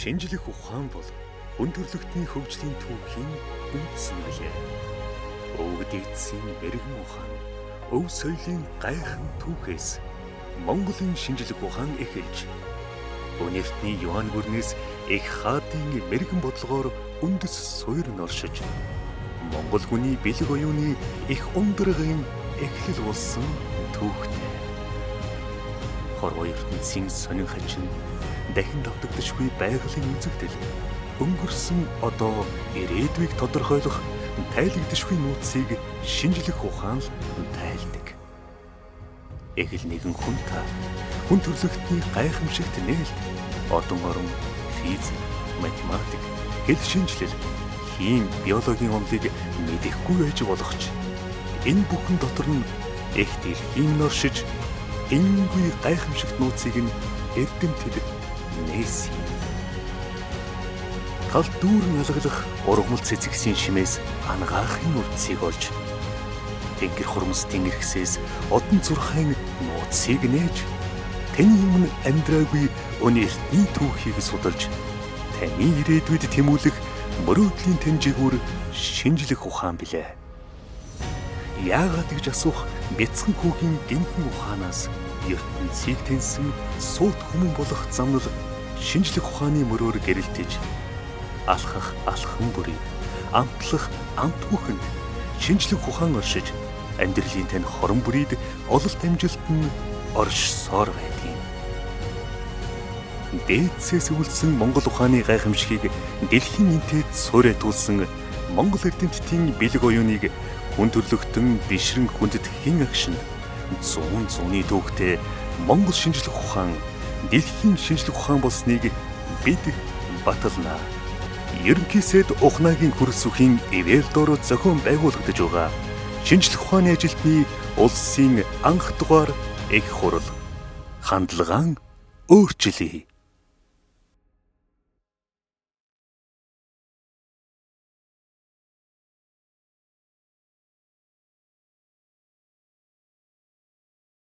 Шинжлэх ухаан бол хүн төрөлхтний хөгжлийн түүхийн үндэс нөлөө. Өвөг эцсийн мэрэгэн ухаан, өв соёлын гайхан түүхээс Монголын шинжлэх ухаан эхэлж, өнертний Юан гүрнээс их хаадын мэрэгэн бодлогоор үндэс суурь норшиж, Монгол хүний бэлэг оюуны их ундрагын эхлэл болсон түүхтэй. Хорвоо ертөнцийн сонин хачин дахин давтагдашгүй байгалийн үзэгдэл, өнгөрсөн одоо ирээдүйг тодорхойлох тайлагдашгүй нууцыг шинжлэх ухаан тайлдаг. Эхэл нэгэн хүн төрөлхтний гайхамшигт нээлт, одон орон, физик, математик, хэл шинжилэл, хим, биологийн онолыг мэдэхгүй байж болохч энэ бүхэн дотор нь их дэлхийн норшиж, энэгүй гайхамшигт нууцыг нь эрдэмтэд нээсэн. Тал дүүрэн алгалах ургамал цэцэгсийн шимээс ангаахын үлдсийг олж, тэнгэр хурмстын эрхсээс одон зурхайн нууцыг нээж, таны өмнө амьдраагүй өнертний түүхийг судалж, таны ирээдүйд тэмүүлэх мөрөөдлийн тэнжигүр шинжлэх ухаан билээ. Яагаад гэж асуух бяцхан хүүгийн гинхэн ухаанаас ертөнцийг тэнсэн суут хүмүүн болох замнал шинжлэх ухааны мөрөөр гэрэлтэж, алхах алхан бүрийг, амтлах амт бүхэнд шинжлэх ухаан оршиж, амьдралын тань хорон бүрийд ололт амжилт нь оршсоор байдгийг. Дээдсээс өвлсөн Монгол ухааны гайхамшигыг дэлхийн интэд суурайтуулсан Монгол эрдэмтдийн бэлэг оюуныг хүн төрлөختөн бишрэн хүндэтгэхийн агшинд зууны түүхтэй Монгол шинжлэх ухаан дэлхийн шинжлэх ухаан болсныг бид баталнаа. Ерөнхийсэд ухнаагийн хөрс үхийн ивэл дор зохион байгуулагдаж байгаа шинжлэх ухааны ажилтны улсын анх дугаар их хурал хандлагаан өөрчлөе.